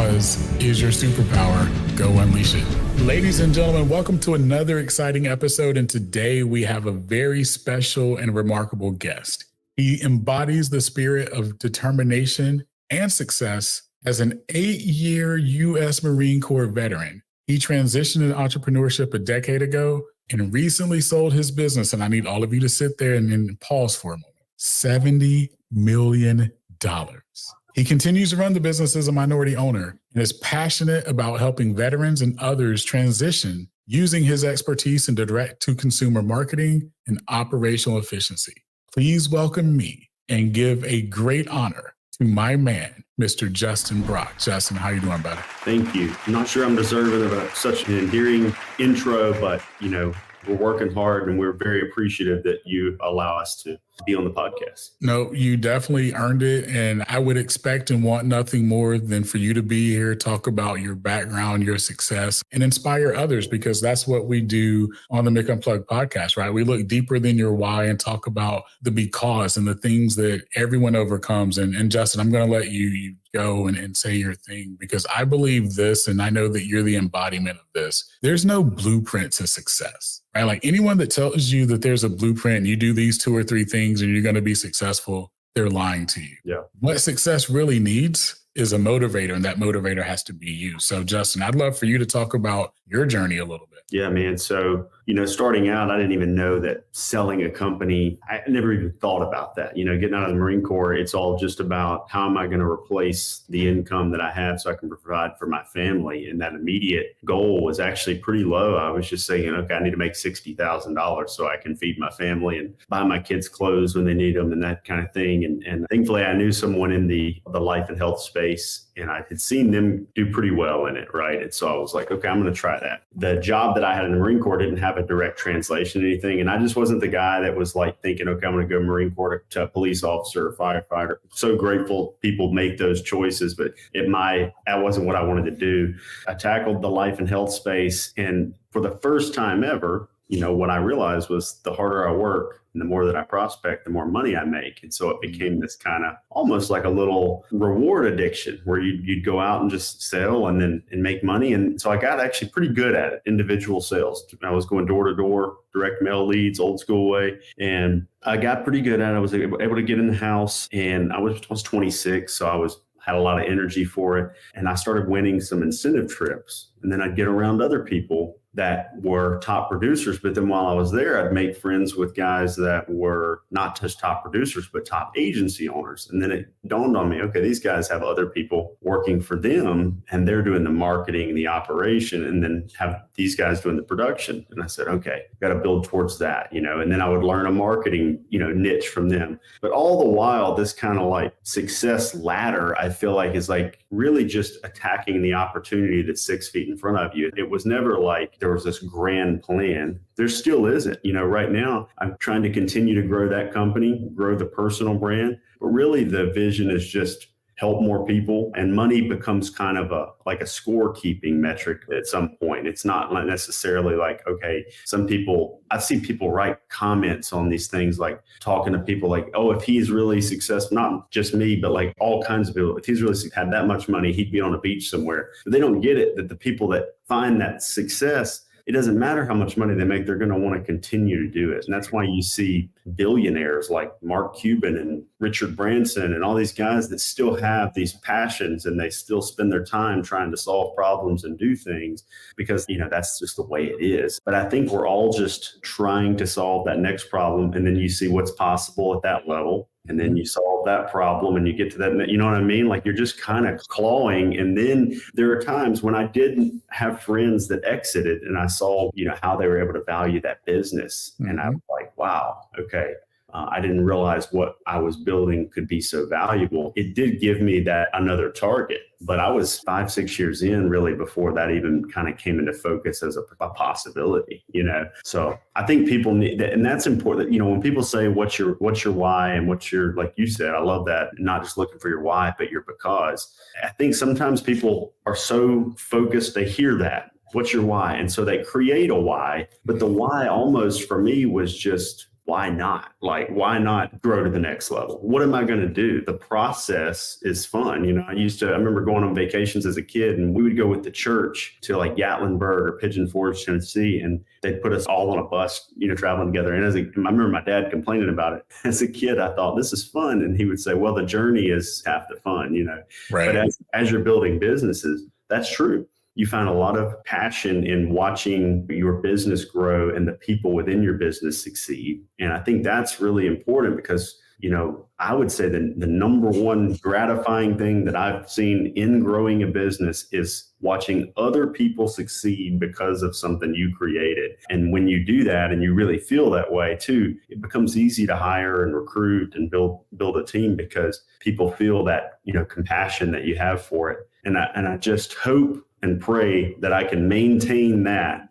because is your superpower. Go unleash it. Ladies and gentlemen, welcome to another exciting episode. And today we have a very special and remarkable guest. He embodies the spirit of determination and success as an 8-year U.S. Marine Corps veteran. He transitioned into entrepreneurship a decade ago and recently sold his business. And I need all of you to sit there and then pause for a moment. $70 million. He continues to run the business as a minority owner and is passionate about helping veterans and others transition using his expertise in direct-to-consumer marketing and operational efficiency. Please welcome me and give a great honor to my man, Mr. Justin Brock. Justin, how you doing, buddy? Thank you. I'm not sure I'm deserving of such an endearing intro, but, we're working hard and we're very appreciative that you allow us to be on the podcast. No, you definitely earned it. And I would expect and want nothing more than for you to be here, talk about your background, your success, and inspire others, because that's what we do on the Mick Unplugged podcast, right? We look deeper than your why and talk about the because and the things that everyone overcomes. And Justin, I'm going to let you go and say your thing, because I believe this, and I know that you're the embodiment of this. There's no blueprint to success, right? Like anyone that tells you that there's a blueprint and you do these 2 or 3 things and you're going to be successful, they're lying to you. Yeah. What success really needs is a motivator, and that motivator has to be you. So Justin, I'd love for you to talk about your journey a little bit. Yeah, man. So, starting out, I didn't even know that selling a company, I never even thought about that. Getting out of the Marine Corps, it's all just about how am I going to replace the income that I have so I can provide for my family. And that immediate goal was actually pretty low. I was just saying, okay, I need to make $60,000 so I can feed my family and buy my kids clothes when they need them and that kind of thing. And thankfully, I knew someone in the life and health space, and I had seen them do pretty well in it, right? And so I was like, okay, I'm going to try that. The job that I had in the Marine Corps didn't have a direct translation or anything. And I just wasn't the guy that was like thinking, okay, I'm going to go Marine Corps to a police officer or firefighter. So grateful people make those choices, but that wasn't what I wanted to do. I tackled the life and health space. And for the first time ever, what I realized was the harder I work and the more that I prospect, the more money I make. And so it became this kind of almost like a little reward addiction where you'd go out and just sell and make money. And so I got actually pretty good at it, individual sales. I was going door to door, direct mail leads, old school way. And I got pretty good at it. I was able to get in the house, and I was 26. So I had a lot of energy for it. And I started winning some incentive trips. And then I'd get around other people that were top producers. But then while I was there, I'd make friends with guys that were not just top producers, but top agency owners. And then it dawned on me, okay, these guys have other people working for them and they're doing the marketing and the operation, and then have these guys doing the production. And I said, okay, got to build towards that, and then I would learn a marketing, niche from them. But all the while, this kind of like success ladder, I feel like is like really just attacking the opportunity that's 6 feet in front of you. It was never like there was this grand plan. There still isn't. Right now, I'm trying to continue to grow that company, grow the personal brand. But really, the vision is just help more people, and money becomes kind of a scorekeeping metric at some point. It's not necessarily like, okay, I see people write comments on these things, like talking to people like, oh, if he's really successful, not just me, but like all kinds of people, if he's really had that much money, he'd be on a beach somewhere. But they don't get it, that the people that find that success, it doesn't matter how much money they make, they're going to want to continue to do it. And that's why you see billionaires like Mark Cuban and Richard Branson and all these guys that still have these passions, and they still spend their time trying to solve problems and do things, because, that's just the way it is. But I think we're all just trying to solve that next problem. And then you see what's possible at that level. And then you solve that problem and you get to that, you know what I mean? Like you're just kind of clawing. And then there are times when I didn't have friends that exited, and I saw, how they were able to value that business. Mm-hmm. And I was like, wow, okay. I didn't realize what I was building could be so valuable. It did give me that another target, but I was 5-6 years in really before that even kind of came into focus as a possibility, So I think people need that, and that's important. When people say what's your why and what's your, like you said, I love that, not just looking for your why, but your because. I think sometimes people are so focused, they hear that. What's your why? And so they create a why, but the why almost for me was just, why not? Like, why not grow to the next level? What am I going to do? The process is fun. I remember going on vacations as a kid, and we would go with the church to like Gatlinburg or Pigeon Forge, Tennessee, and they'd put us all on a bus, traveling together. And I remember my dad complaining about it. As a kid, I thought, this is fun. And he would say, well, the journey is half the fun, Right. But as you're building businesses, that's true. You find a lot of passion in watching your business grow and the people within your business succeed. And I think that's really important because, I would say the number one gratifying thing that I've seen in growing a business is watching other people succeed because of something you created. And when you do that and you really feel that way too, it becomes easy to hire and recruit and build a team because people feel that, compassion that you have for it. And I just hope and pray that I can maintain that,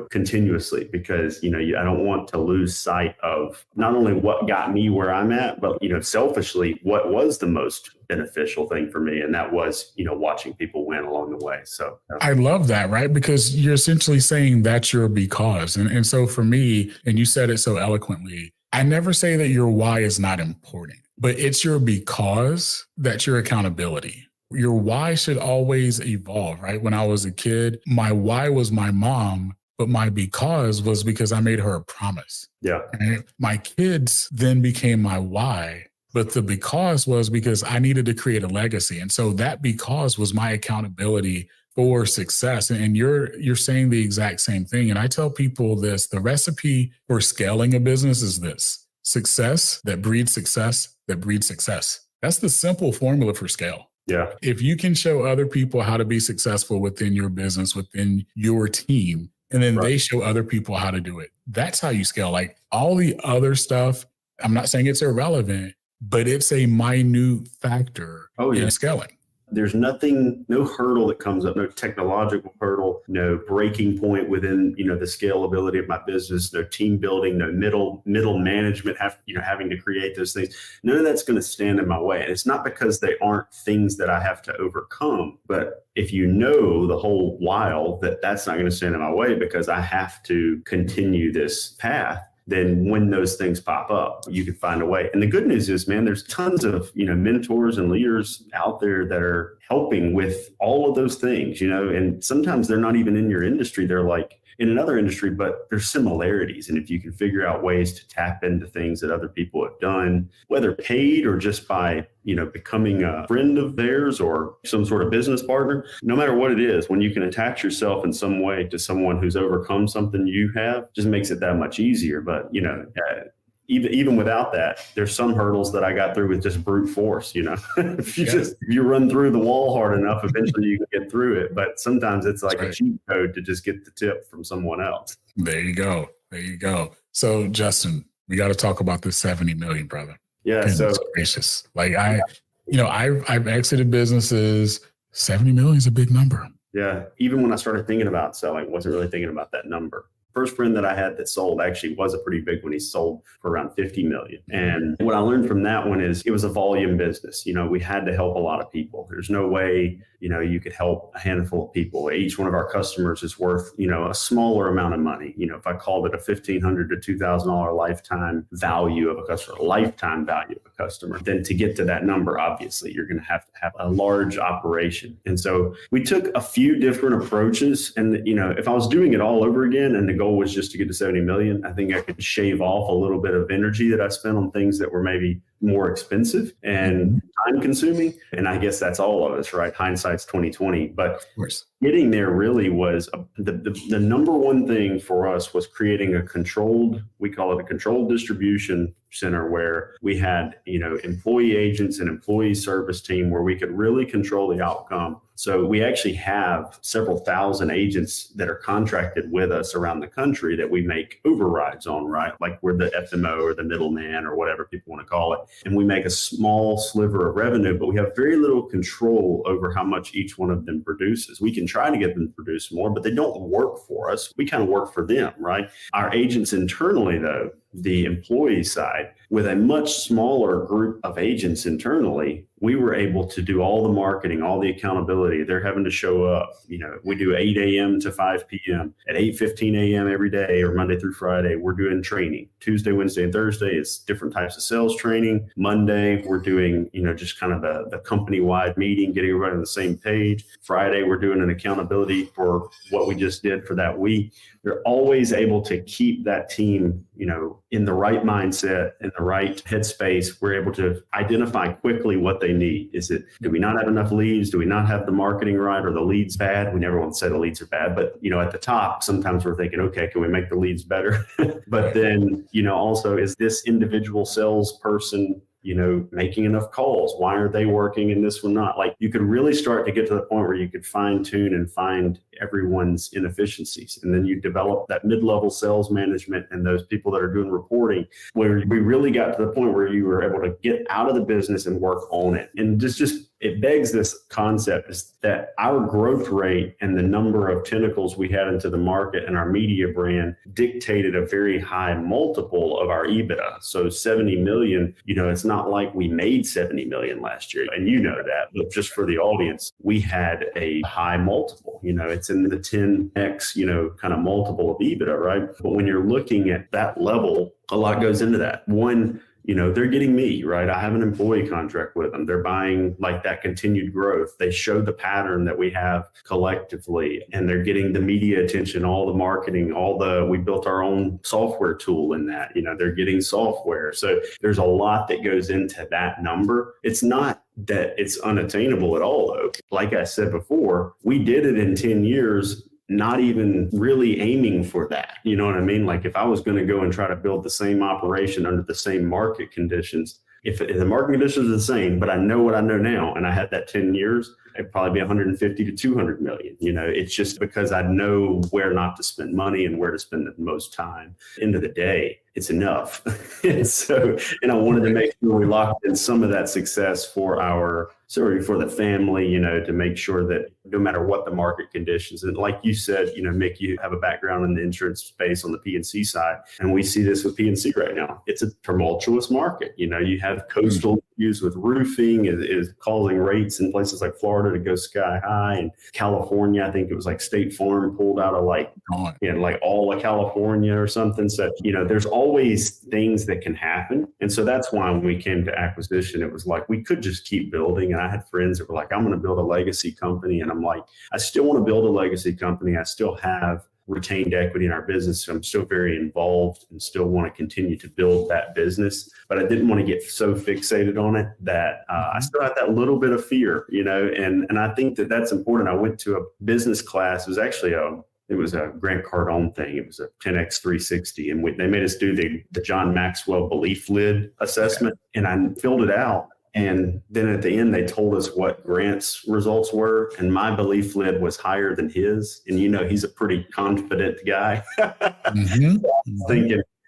continuously, because, I don't want to lose sight of not only what got me where I'm at, but, selfishly, what was the most beneficial thing for me. And that was, watching people win along the way. So I love that, right? Because you're essentially saying that's your because. And so for me, and you said it so eloquently, I never say that your why is not important, but it's your because that's your accountability. Your why should always evolve, right? When I was a kid, my why was my mom, but my because was because I made her a promise. Yeah. Right? My kids then became my why, but the because was because I needed to create a legacy. And so that because was my accountability for success. And you're saying the exact same thing. And I tell people this, the recipe for scaling a business is this: success that breeds success that breeds success. That's the simple formula for scale. Yeah. If you can show other people how to be successful within your business, within your team, and then they show other people how to do it, that's how you scale. Like all the other stuff, I'm not saying it's irrelevant, but it's a minute factor in scaling. There's no hurdle that comes up, no technological hurdle, no breaking point within, the scalability of my business, no team building, no middle management, having to create those things. None of that's going to stand in my way. And it's not because they aren't things that I have to overcome, but if you know the whole while that that's not going to stand in my way because I have to continue this path, then when those things pop up, you can find a way. And the good news is, man, there's tons of, mentors and leaders out there that are helping with all of those things, and sometimes they're not even in your industry. They're like in another industry, but there's similarities. And if you can figure out ways to tap into things that other people have done, whether paid or just by, becoming a friend of theirs or some sort of business partner, no matter what it is, when you can attach yourself in some way to someone who's overcome something you have, just makes it that much easier. But, even without that, there's some hurdles that I got through with just brute force, if you run through the wall hard enough, eventually you can get through it. But sometimes it's like a cheat code to just get the tip from someone else. There you go. So Justin, we got to talk about this 70 million, brother. Yeah. Goodness gracious. Like I've exited businesses. 70 million is a big number. Yeah. Even when I started thinking about selling, wasn't really thinking about that number. First friend that I had that sold actually was a pretty big one. He sold for around 50 million. And what I learned from that one is it was a volume business. We had to help a lot of people. There's no way, you could help a handful of people. Each one of our customers is worth, a smaller amount of money. If I called it a $1,500 to $2,000 lifetime value of a customer, then to get to that number, obviously, you're going to have a large operation. And so we took a few different approaches. And, if I was doing it all over again and the goal was just to get to 70 million, I think I could shave off a little bit of energy that I spent on things that were maybe more expensive and time consuming. And I guess that's all of us, right? Hindsight's 2020. But getting there really was the number one thing for us was creating we call it a controlled distribution center, where we had, employee agents and employee service team where we could really control the outcome. So we actually have several thousand agents that are contracted with us around the country that we make overrides on, right? Like we're the FMO or the middleman or whatever people want to call it. And we make a small sliver of revenue, but we have very little control over how much each one of them produces. We can try to get them to produce more, but they don't work for us. We kind of work for them, right? Our agents internally, though, the employee side, with a much smaller group of agents internally, we were able to do all the marketing, all the accountability. They're having to show up. We do 8 a.m. to 5 p.m. At 8:15 a.m. every day, or Monday through Friday, we're doing training. Tuesday, Wednesday, and Thursday is different types of sales training. Monday, we're doing, just kind of the company-wide meeting, getting everybody on the same page. Friday, we're doing an accountability for what we just did for that week. They're always able to keep that team, in the right mindset, in the right headspace. We're able to identify quickly what they need. Do we not have enough leads? Do we not have the marketing right? Or the leads bad? We never want to say the leads are bad, but at the top, sometimes we're thinking, okay, can we make the leads better? But then, also, is this individual salesperson making enough calls? Why are they working and this one not? Like, you could really start to get to the point where you could fine tune and find everyone's inefficiencies. And then you develop that mid-level sales management and those people that are doing reporting, where we really got to the point where you were able to get out of the business and work on it. And just it begs this concept is that our growth rate and the number of tentacles we had into the market and our media brand dictated a very high multiple of our EBITDA. So 70 million, it's not like we made 70 million last year. And that, but just for the audience, we had a high multiple. It's in the 10x, kind of multiple of EBITDA, right? But when you're looking at that level, a lot goes into that. One, they're getting me, right? I have an employee contract with them. They're buying like that continued growth. They show the pattern that we have collectively, and they're getting the media attention, all the marketing, we built our own software tool in that, they're getting software. So there's a lot that goes into that number. It's not that it's unattainable at all, though. Like I said before, we did it in 10 years, not even really aiming for that. You know what I mean? Like, if I was going to go and try to build the same operation under the same market conditions, if the market conditions are the same, but I know what I know now, and I had that 10 years, it'd probably be 150 to 200 million. It's just because I know where not to spend money and where to spend the most time. End of the day, it's enough. And I wanted to make sure we locked in some of that success for the family, to make sure that no matter what the market conditions, and like you said, Mick, you have a background in the insurance space on the P&C side, and we see this with P&C right now. It's a tumultuous market. You have coastal issues with roofing is causing rates in places like Florida to go sky high, and California, I think it was like State Farm pulled out of like all of California or something. So, there's always things that can happen. And so that's why when we came to acquisition, it was like, we could just keep building. And I had friends that were like, I'm going to build a legacy company. And I'm like, I still want to build a legacy company. I still have retained equity in our business. So I'm still very involved and still want to continue to build that business. But I didn't want to get so fixated on it that I still had that little bit of fear, and I think that that's important. I went to a business class. It was actually it was a Grant Cardone thing. It was a 10X 360. And they made us do the John Maxwell belief lid assessment. And I filled it out. And then at the end, they told us what Grant's results were. And my belief lid was higher than his. And, he's a pretty confident guy. I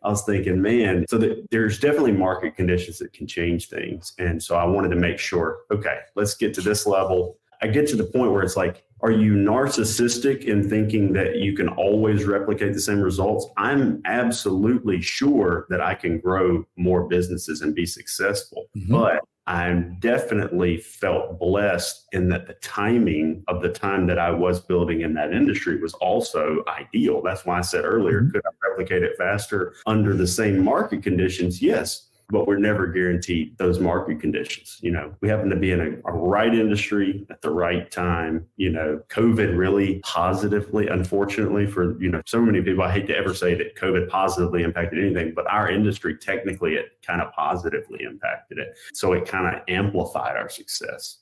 was thinking, man, so there's definitely market conditions that can change things. And so I wanted to make sure, okay, let's get to this level. I get to the point where it's like, are you narcissistic in thinking that you can always replicate the same results? I'm absolutely sure that I can grow more businesses and be successful. But I definitely felt blessed in that the timing of the time that I was building in that industry was also ideal. That's why I said earlier, could I replicate it faster under the same market conditions? Yes. But we're never guaranteed those market conditions. We happen to be in a right industry at the right time. COVID really positively, unfortunately for, so many people, I hate to ever say that COVID positively impacted anything, but our industry, technically, it kind of positively impacted it. So it kind of amplified our success.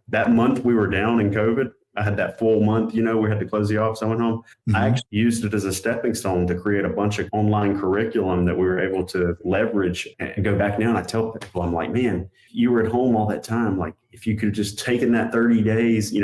That month we were down in COVID, I had that full month, we had to close the office. I went home. I actually used it as a stepping stone to create a bunch of online curriculum that we were able to leverage and go back now. And I tell people, I'm like, man, you were at home all that time. Like, if you could have just taken that 30 days,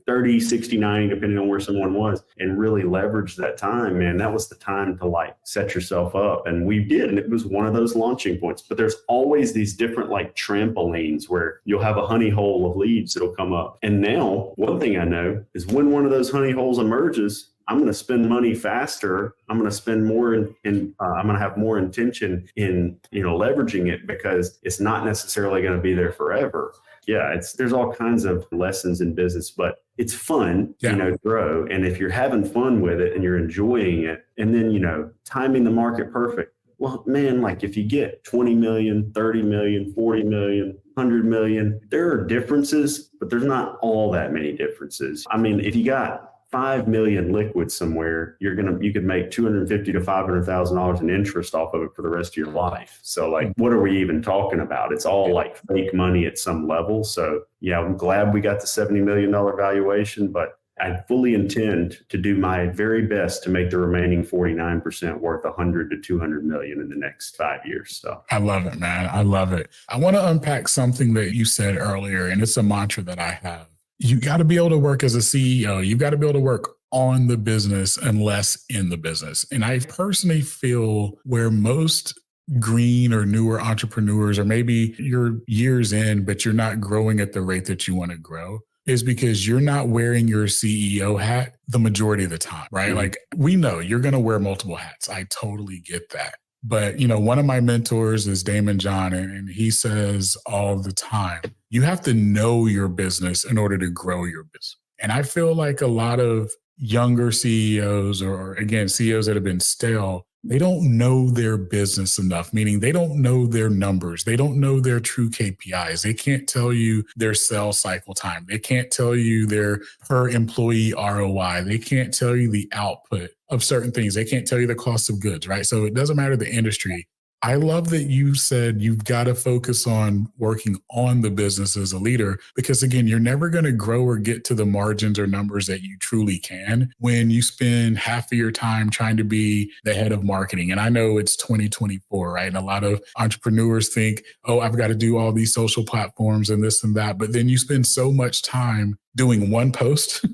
30, 60, 90, depending on where someone was, and really leverage that time, man, that was the time to like set yourself up. And we did. And it was one of those launching points. But there's always these different like trampolines where you'll have a honey hole of leads that'll come up. And now one thing I know is when one of those honey holes emerges, I'm going to spend money faster. I'm going to spend more I'm going to have more intention in, leveraging it because it's not necessarily going to be there forever. Yeah, there's all kinds of lessons in business, but it's fun, to grow. And if you're having fun with it and you're enjoying it, and then, timing the market perfect. Well, man, like if you get 20 million, 30 million, 40 million, 100 million, there are differences, but there's not all that many differences. I mean, if you got 5 million liquid somewhere, you could make $250,000 to $500,000 in interest off of it for the rest of your life. So like, what are we even talking about? It's all like fake money at some level. So yeah, I'm glad we got the $70 million valuation, but I fully intend to do my very best to make the remaining 49% worth 100 to 200 million in the next 5 years. So I love it, man. I love it. I want to unpack something that you said earlier, and it's a mantra that I have. You got to be able to work as a CEO. You got to be able to work on the business and less in the business. And I personally feel where most green or newer entrepreneurs, or maybe you're years in, but you're not growing at the rate that you want to grow, is because you're not wearing your CEO hat the majority of the time, right? Mm-hmm. Like we know you're going to wear multiple hats. I totally get that. But, one of my mentors is Damon John, and he says all the time, you have to know your business in order to grow your business. And I feel like a lot of younger CEOs or again, CEOs that have been stale, they don't know their business enough, meaning they don't know their numbers. They don't know their true KPIs. They can't tell you their sales cycle time. They can't tell you their per employee ROI. They can't tell you the output of certain things. They can't tell you the cost of goods, right? So it doesn't matter the industry. I love that you said you've got to focus on working on the business as a leader, because again, you're never going to grow or get to the margins or numbers that you truly can when you spend half of your time trying to be the head of marketing. And I know it's 2024, right? And a lot of entrepreneurs think, oh, I've got to do all these social platforms and this and that. But then you spend so much time doing one post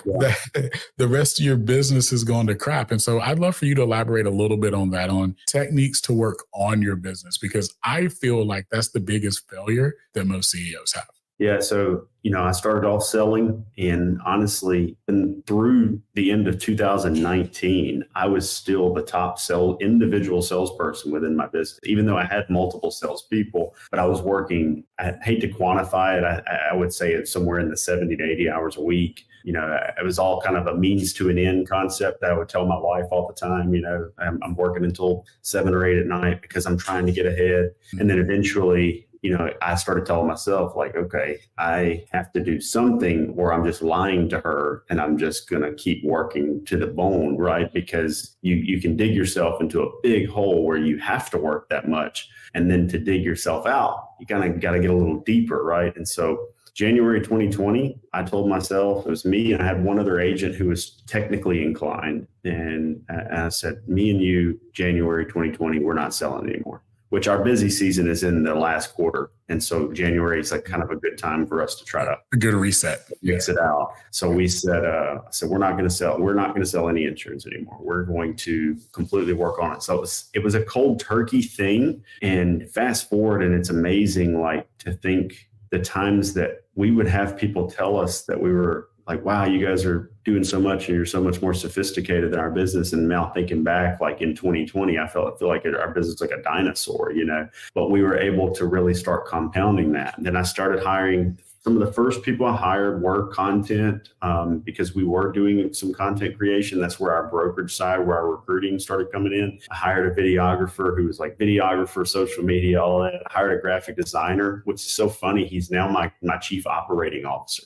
that the rest of your business is going to crap. And so I'd love for you to elaborate a little bit on that, on techniques to work on your business, because I feel like that's the biggest failure that most CEOs have. Yeah. So, I started off selling, and honestly, and through the end of 2019, I was still the top individual salesperson within my business, even though I had multiple salespeople, but I was working, I hate to quantify it. I would say it's somewhere in the 70 to 80 hours a week. It was all kind of a means to an end concept that I would tell my wife all the time. I'm working until 7 or 8 at night because I'm trying to get ahead. And then eventually, I started telling myself like, okay, I have to do something, or I'm just lying to her and I'm just going to keep working to the bone, right? Because you can dig yourself into a big hole where you have to work that much. And then to dig yourself out, you kind of got to get a little deeper, right? And so January 2020, I told myself, it was me and I had one other agent who was technically inclined. And I said, me and you, January 2020, we're not selling anymore, which our busy season is in the last quarter. And so January is like kind of a good time for us to try to a good reset, mix it out. So we said, we're not going to sell any insurance anymore. We're going to completely work on it. So it was a cold turkey thing. And fast forward, and it's amazing, like to think the times that we would have people tell us that we were like, wow, you guys are doing so much and you're so much more sophisticated than our business. And now thinking back, like in 2020, I feel like our business is like a dinosaur, but we were able to really start compounding that. And then I started hiring. Some of the first people I hired were content because we were doing some content creation. That's where our brokerage side, where our recruiting started coming in. I hired a videographer who was like videographer, social media, all that. I hired a graphic designer, which is so funny. He's now my chief operating officer.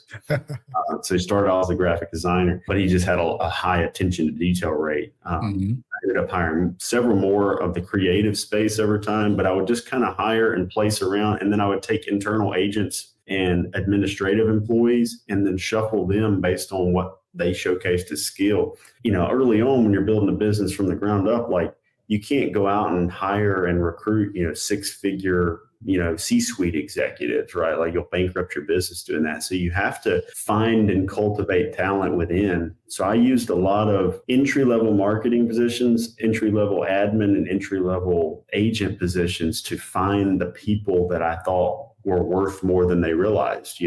So he started off as a graphic designer, but he just had a high attention to detail rate. I ended up hiring several more of the creative space over time, but I would just kind of hire and place around. And then I would take internal agents and administrative employees and then shuffle them based on what they showcased as skill. Early on when you're building a business from the ground up, like you can't go out and hire and recruit, 6-figure, C-suite executives, right? Like you'll bankrupt your business doing that. So you have to find and cultivate talent within. So I used a lot of entry-level marketing positions, entry-level admin, and entry-level agent positions to find the people that I thought were worth more than they realized,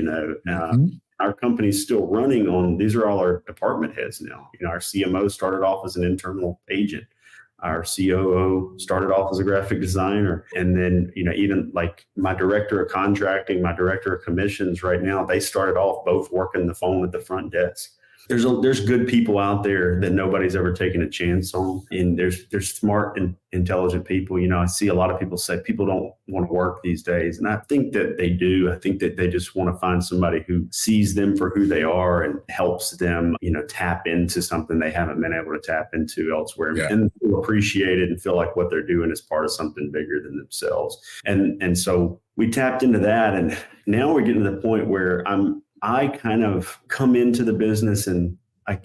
our company's still running on, these are all our department heads now. Our CMO started off as an internal agent. Our COO started off as a graphic designer. And then, even like my director of contracting, my director of commissions right now, they started off both working the phone at the front desk. There's good people out there that nobody's ever taken a chance on. And there's smart and intelligent people. I see a lot of people say people don't want to work these days. And I think that they do. I think that they just want to find somebody who sees them for who they are and helps them, tap into something they haven't been able to tap into elsewhere. Yeah. And feel appreciated and feel like what they're doing is part of something bigger than themselves. And so we tapped into that. And now we're getting to the point where I kind of come into the business and I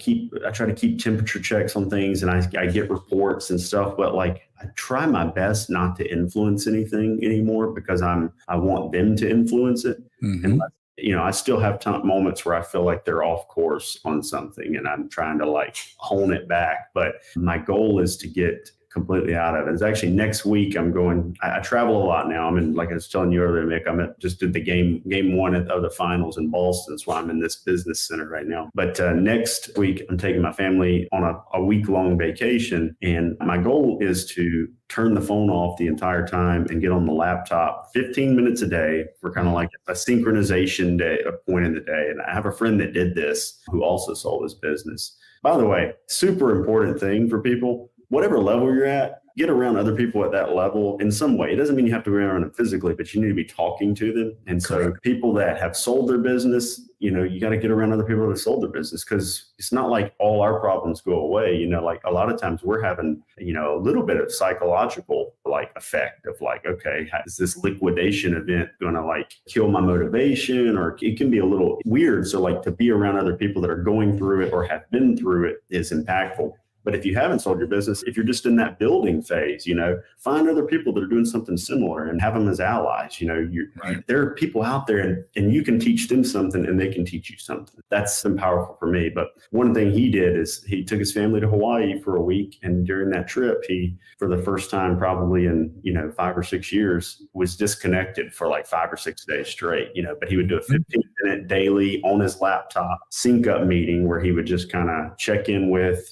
try to keep temperature checks on things, and I get reports and stuff, but like I try my best not to influence anything anymore because I want them to influence it. Mm-hmm. And I still have moments where I feel like they're off course on something and I'm trying to like hone it back. But my goal is to get completely out of it. It's actually next week I travel a lot now. Like I was telling you earlier, Mick, just did the game one of the finals in Boston. So I'm in this business center right now. But next week, I'm taking my family on a week-long vacation. And my goal is to turn the phone off the entire time and get on the laptop 15 minutes a day for kind of like a synchronization day, a point in the day. And I have a friend that did this who also sold his business. By the way, super important thing for people. Whatever level you're at, get around other people at that level in some way. It doesn't mean you have to be around them physically, but you need to be talking to them. And so people that have sold their business, you got to get around other people that have sold their business because it's not like all our problems go away. Like a lot of times we're having, a little bit of psychological like effect of like, okay, is this liquidation event going to like kill my motivation? Or it can be a little weird. So like to be around other people that are going through it or have been through it is impactful. But if you haven't sold your business, if you're just in that building phase, find other people that are doing something similar and have them as allies. There are people out there and you can teach them something and they can teach you something. That's been powerful for me. But one thing he did is he took his family to Hawaii for a week. And during that trip, he, for the first time probably in, 5 or 6 years, was disconnected for like 5 or 6 days straight, but he would do a 15-minute daily on his laptop sync up meeting where he would just kind of check in with,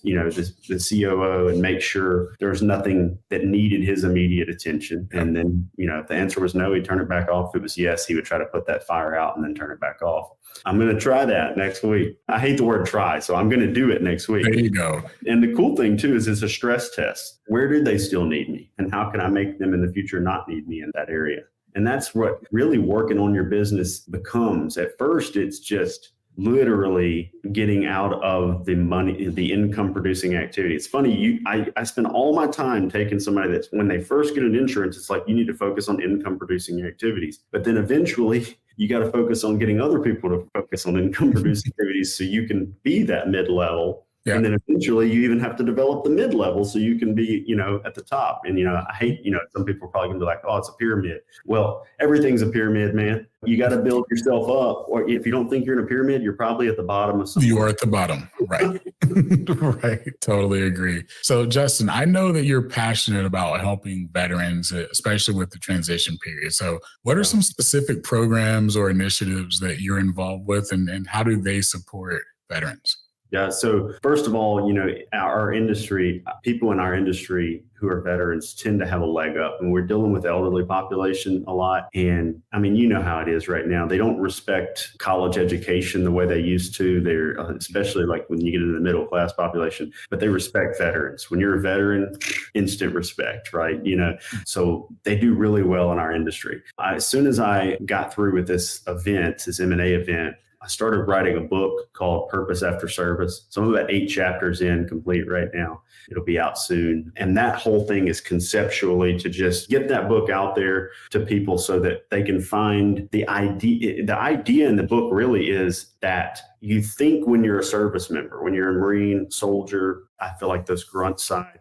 the COO and make sure there was nothing that needed his immediate attention. And then, if the answer was no, he'd turn it back off. If it was yes, he would try to put that fire out and then turn it back off. I'm going to try that next week. I hate the word try, so I'm going to do it next week. There you go. And the cool thing too is it's a stress test. Where do they still need me? And how can I make them in the future not need me in that area? And that's what really working on your business becomes. At first, it's just literally getting out of the money, the income producing activity. It's funny, I spend all my time taking somebody that's when they first get an insurance, it's like you need to focus on income producing activities. But then eventually you got to focus on getting other people to focus on income producing activities so you can be that mid-level. Yeah. And then eventually you even have to develop the mid-level so you can be, at the top. And, I hate, some people are probably going to be like, oh, it's a pyramid. Well, everything's a pyramid, man. You got to build yourself up. Or if you don't think you're in a pyramid, you're probably at the bottom of something. You are at the bottom. Right. Right. Totally agree. So, Justin, I know that you're passionate about helping veterans, especially with the transition period. So what are some specific programs or initiatives that you're involved with and how do they support veterans? Yeah. So first of all, our industry, people in our industry who are veterans tend to have a leg up, and we're dealing with the elderly population a lot. And you know how it is right now. They don't respect college education the way they used to. They're especially like when you get into the middle class population, but they respect veterans. When you're a veteran, instant respect, right? So they do really well in our industry. As soon as I got through with this event, this M&A event, I started writing a book called Purpose After Service. So I'm about 8 chapters in, complete right now. It'll be out soon. And that whole thing is conceptually to just get that book out there to people so that they can find the idea. The idea in the book really is that you think when you're a service member, when you're a Marine, soldier, I feel like those grunt side,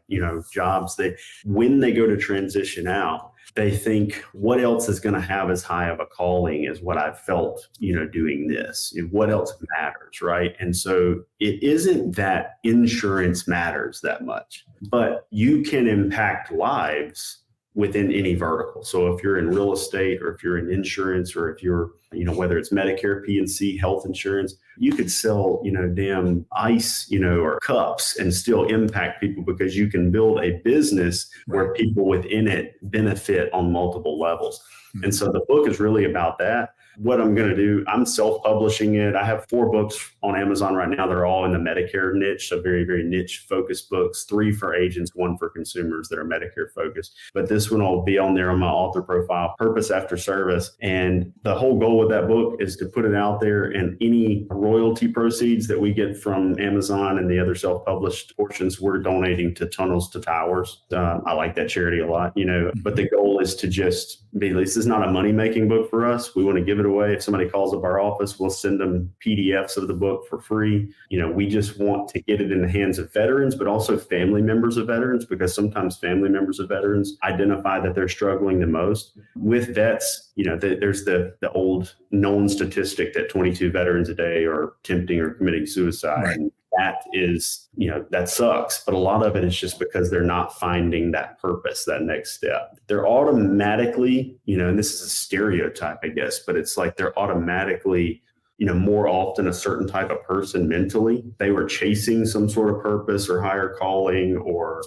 jobs, when they go to transition out, they think, what else is going to have as high of a calling as what I've felt, doing this? What else matters, right? And so it isn't that insurance matters that much, but you can impact lives within any vertical. So if you're in real estate or if you're in insurance or if you're, whether it's Medicare, P&C, health insurance, you could sell, damn ice, or cups and still impact people because you can build a business where people within it benefit on multiple levels. And so the book is really about that. What I'm going to do, I'm self-publishing it. I have 4 books on Amazon right now. They're all in the Medicare niche, so very, very niche focused books, 3 for agents, 1 for consumers that are Medicare focused. But this one will be on there on my author profile, Purpose After Service. And the whole goal with that book is to put it out there, and any royalty proceeds that we get from Amazon and the other self-published portions, we're donating to Tunnels to Towers. I like that charity a lot, but the goal is to just be, this is not a money-making book for us. We want to give it away. If somebody calls up our office, we'll send them PDFs of the book for free. We just want to get it in the hands of veterans, but also family members of veterans, because sometimes family members of veterans identify that they're struggling the most. With vets, there's the old known statistic that 22 veterans a day are attempting or committing suicide. Right. And that is, that sucks. But a lot of it is just because they're not finding that purpose, that next step. They're automatically, and this is a stereotype, I guess, but it's like they're automatically, more often a certain type of person mentally. They were chasing some sort of purpose or higher calling or,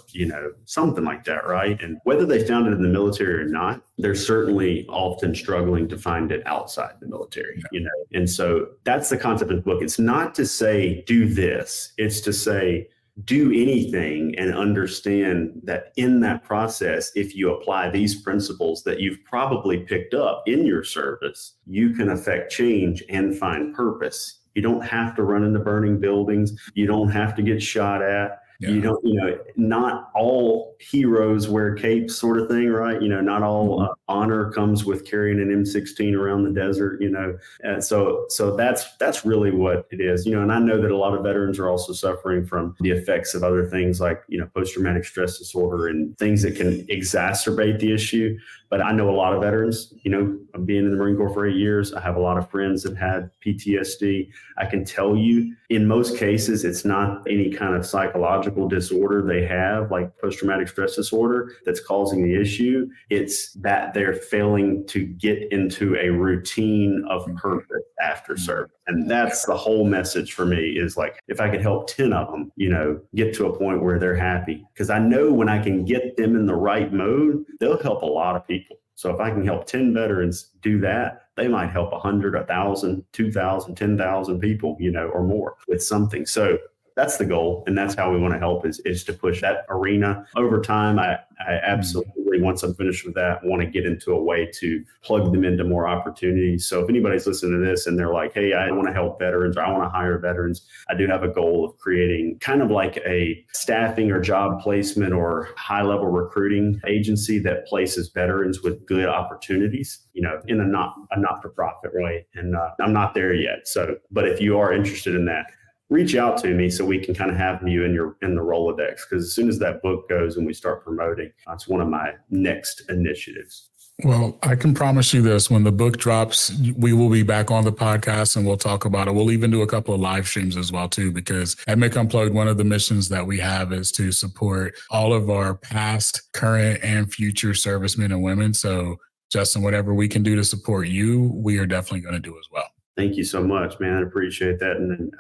something like that, right? And whether they found it in the military or not, they're certainly often struggling to find it outside the military, And so that's the concept of the book. It's not to say, do this. It's to say, do anything and understand that in that process, if you apply these principles that you've probably picked up in your service, you can affect change and find purpose. You don't have to run into burning buildings. You don't have to get shot at. Yeah. You don't, not all heroes wear capes, sort of thing, right? Not all honor comes with carrying an M16 around the desert, And so that's really what it is, and I know that a lot of veterans are also suffering from the effects of other things like, post-traumatic stress disorder and things that can exacerbate the issue. But I know a lot of veterans, being in the Marine Corps for 8 years, I have a lot of friends that had PTSD. I can tell you, in most cases, it's not any kind of psychological disorder they have, like post-traumatic stress disorder, that's causing the issue. It's that they're failing to get into a routine of purpose after service. And that's the whole message for me, is like, if I could help 10 of them, get to a point where they're happy, because I know when I can get them in the right mode, they'll help a lot of people. So if I can help 10 veterans do that, they might help 100, 1,000, 2,000, 10,000 people, or more with something. So that's the goal. And that's how we want to help is to push that arena over time. I absolutely, once I'm finished with that, want to get into a way to plug them into more opportunities. So if anybody's listening to this and they're like, hey, I want to help veterans, or I want to hire veterans, I do have a goal of creating kind of like a staffing or job placement or high level recruiting agency that places veterans with good opportunities, in a not-for-profit way. And I'm not there yet. So, but if you are interested in that, reach out to me so we can kind of have you in the Rolodex, because as soon as that book goes and we start promoting, that's one of my next initiatives. Well, I can promise you this: when the book drops, we will be back on the podcast and we'll talk about it. We'll even do a couple of live streams as well, too, because at Mick Unplugged, one of the missions that we have is to support all of our past, current, and future servicemen and women. So, Justin, whatever we can do to support you, we are definitely going to do as well. Thank you so much, man. I appreciate that. And it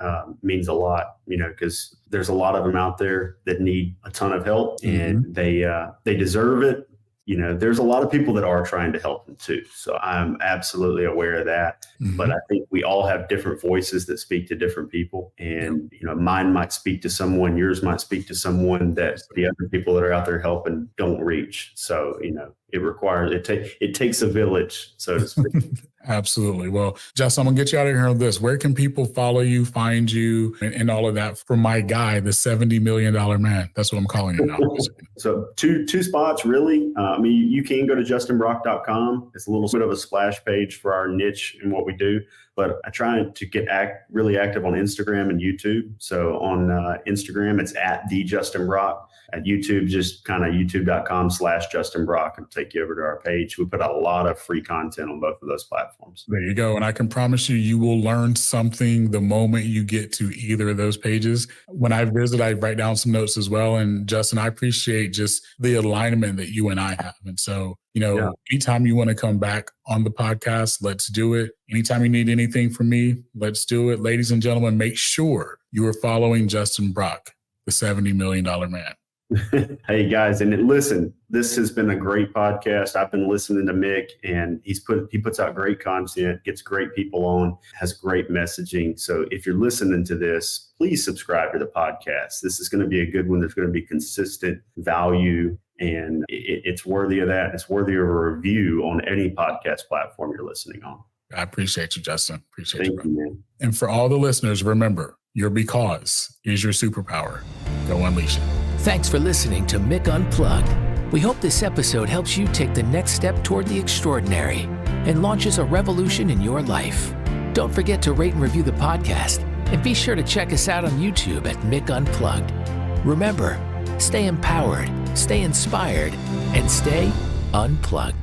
means a lot, because there's a lot of them out there that need a ton of help, and they deserve it. There's a lot of people that are trying to help them too. So I'm absolutely aware of that. But I think we all have different voices that speak to different people. And, mine might speak to someone, yours might speak to someone that the other people that are out there helping don't reach. So, it takes a village, so to speak. Absolutely. Well, Justin, I'm going to get you out of here on this. Where can people follow you, find you, and all of that for my guy, the $70 million man? That's what I'm calling you now. So two spots, really. You can go to justinbrock.com. It's a little bit of a splash page for our niche and what we do. But I try to get really active on Instagram and YouTube. So on Instagram, it's at the Justin Brock. At YouTube, just kind of youtube.com/Justin Brock, and take you over to our page. We put a lot of free content on both of those platforms. platforms. There you go. And I can promise you, you will learn something the moment you get to either of those pages. When I visit, I write down some notes as well. And Justin, I appreciate just the alignment that you and I have. And so, anytime you want to come back on the podcast, let's do it. Anytime you need anything from me, let's do it. Ladies and gentlemen, make sure you are following Justin Brock, the $70 million man. Hey guys, and listen, this has been a great podcast. I've been listening to Mick, and he puts out great content, gets great people on, has great messaging. So if you're listening to this, please subscribe to the podcast. This is going to be a good one. There's going to be consistent value, and it's worthy of that. It's worthy of a review on any podcast platform you're listening on. I appreciate you, Justin. Appreciate Thank you, man. And for all the listeners, remember, your because is your superpower. Go unleash it. Thanks for listening to Mick Unplugged. We hope this episode helps you take the next step toward the extraordinary and launches a revolution in your life. Don't forget to rate and review the podcast, and be sure to check us out on YouTube at Mick Unplugged. Remember, stay empowered, stay inspired, and stay unplugged.